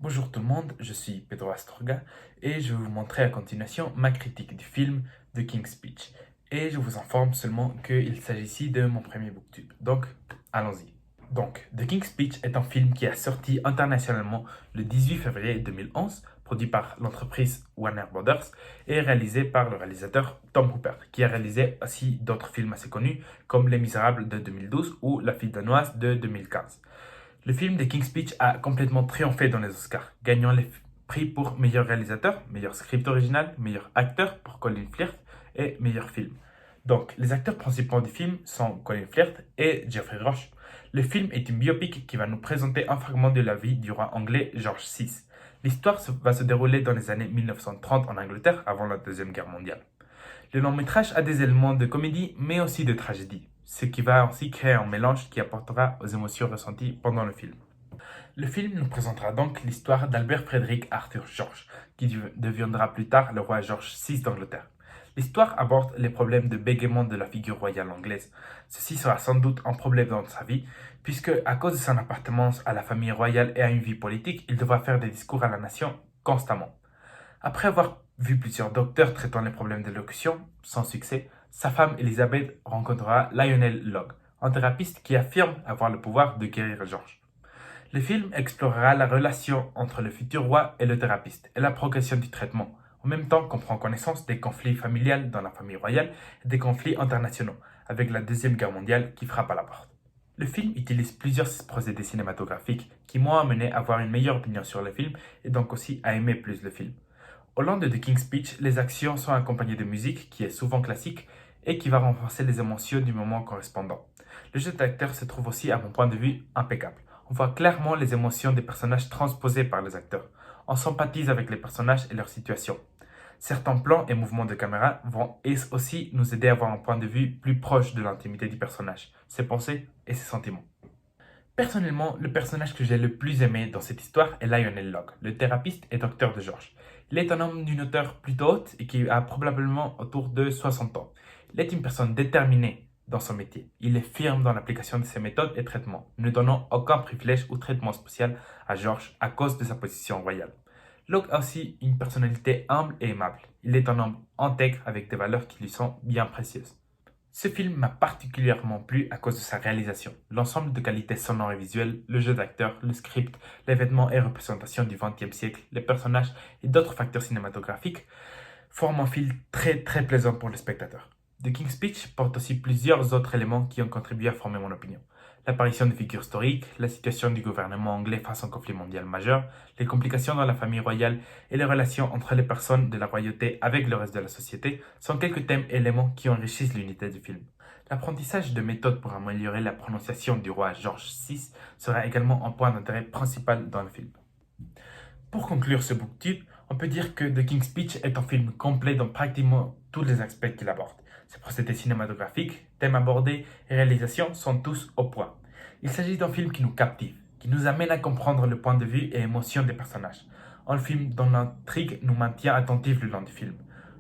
Bonjour tout le monde, je suis Pedro Astorga et je vais vous montrer à continuation ma critique du film The King's Speech. Et je vous informe seulement qu'il s'agit ici de mon premier booktube. Donc, allons-y. Donc, The King's Speech est un film qui a sorti internationalement le 18 février 2011, produit par l'entreprise Warner Brothers et réalisé par le réalisateur Tom Hooper, qui a réalisé aussi d'autres films assez connus comme Les Misérables de 2012 ou La fille danoise de 2015. Le film The King's Speech a complètement triomphé dans les Oscars, gagnant les prix pour meilleur réalisateur, meilleur script original, meilleur acteur pour Colin Firth et meilleur film. Donc, les acteurs principaux du film sont Colin Firth et Geoffrey Rush. Le film est une biopic qui va nous présenter un fragment de la vie du roi anglais George VI. L'histoire va se dérouler dans les années 1930 en Angleterre, avant la Deuxième Guerre mondiale. Le long métrage a des éléments de comédie, mais aussi de tragédie, ce qui va ainsi créer un mélange qui apportera aux émotions ressenties pendant le film. Le film nous présentera donc l'histoire d'Albert Frédéric Arthur George, qui deviendra plus tard le roi George VI d'Angleterre. L'histoire aborde les problèmes de bégaiement de la figure royale anglaise. Ceci sera sans doute un problème dans sa vie, puisque à cause de son appartenance à la famille royale et à une vie politique, il devra faire des discours à la nation constamment. Après avoir vu plusieurs docteurs traitant les problèmes d'élocution, sans succès, sa femme Elisabeth rencontrera Lionel Logg, un thérapeute qui affirme avoir le pouvoir de guérir George. Le film explorera la relation entre le futur roi et le thérapeute et la progression du traitement, en même temps qu'on prend connaissance des conflits familiaux dans la famille royale et des conflits internationaux, avec la Deuxième Guerre mondiale qui frappe à la porte. Le film utilise plusieurs procédés cinématographiques qui m'ont amené à avoir une meilleure opinion sur le film et donc aussi à aimer plus le film. Au long de The King's Speech, les actions sont accompagnées de musique qui est souvent classique et qui va renforcer les émotions du moment correspondant. Le jeu d'acteur se trouve aussi, à mon point de vue, impeccable. On voit clairement les émotions des personnages transposées par les acteurs. On sympathise avec les personnages et leur situation. Certains plans et mouvements de caméra vont aussi nous aider à avoir un point de vue plus proche de l'intimité du personnage, ses pensées et ses sentiments. Personnellement, le personnage que j'ai le plus aimé dans cette histoire est Lionel Logg, le thérapeute et docteur de George. Il est un homme d'une hauteur plutôt haute et qui a probablement autour de 60 ans. Il est une personne déterminée dans son métier. Il est firme dans l'application de ses méthodes et traitements, ne donnant aucun privilège ou traitement spécial à George à cause de sa position royale. Locke a aussi une personnalité humble et aimable. Il est un homme intègre avec des valeurs qui lui sont bien précieuses. Ce film m'a particulièrement plu à cause de sa réalisation. L'ensemble de qualités sonores et visuelles, le jeu d'acteur, le script, les vêtements et représentations du XXe siècle, les personnages et d'autres facteurs cinématographiques forment un film très plaisant pour le spectateur. The King's Speech porte aussi plusieurs autres éléments qui ont contribué à former mon opinion. L'apparition de figures historiques, la situation du gouvernement anglais face à un conflit mondial majeur, les complications dans la famille royale et les relations entre les personnes de la royauté avec le reste de la société sont quelques thèmes et éléments qui enrichissent l'unité du film. L'apprentissage de méthodes pour améliorer la prononciation du roi George VI sera également un point d'intérêt principal dans le film. Pour conclure ce booktube, on peut dire que The King's Speech est un film complet dans pratiquement tous les aspects qu'il aborde. Ses procédés cinématographiques, thèmes abordés et réalisations sont tous au point. Il s'agit d'un film qui nous captive, qui nous amène à comprendre le point de vue et émotions des personnages. Un film dont l'intrigue nous maintient attentifs le long du film.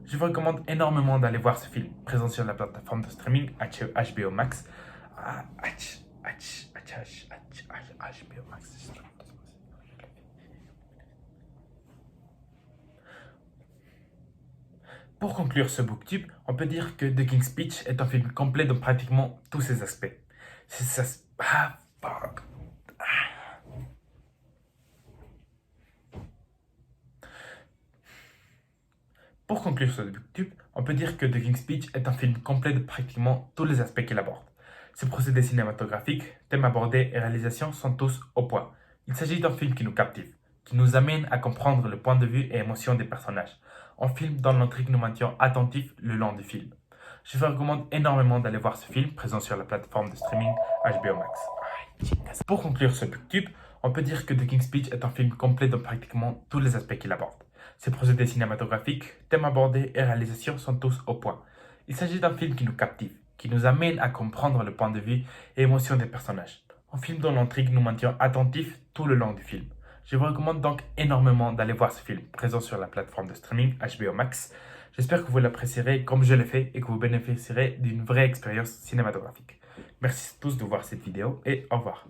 Je vous recommande énormément d'aller voir ce film, présent sur la plateforme de streaming HBO Max. HBO Max. Pour conclure ce booktube, on peut dire que The King's Speech est un film complet dans pratiquement tous ses aspects. Fuck. Pour conclure ce booktube, on peut dire que The King's Speech est un film complet de pratiquement tous les aspects qu'il aborde. Ses procédés cinématographiques, thèmes abordés et réalisations sont tous au point. Il s'agit d'un film qui nous captive, qui nous amène à comprendre le point de vue et émotions des personnages. Un film dont l'intrigue nous maintient attentifs le long du film. Je vous recommande énormément d'aller voir ce film, présent sur la plateforme de streaming HBO Max. Pour conclure ce booktube, on peut dire que The King's Speech est un film complet dans pratiquement tous les aspects qu'il aborde. Ses procédés cinématographiques, thèmes abordés et réalisations sont tous au point. Il s'agit d'un film qui nous captive, qui nous amène à comprendre le point de vue et émotions des personnages. Un film dont l'intrigue nous maintient attentifs tout le long du film. Je vous recommande donc énormément d'aller voir ce film, présent sur la plateforme de streaming HBO Max. J'espère que vous l'apprécierez comme je l'ai fait et que vous bénéficierez d'une vraie expérience cinématographique. Merci à tous de voir cette vidéo et au revoir.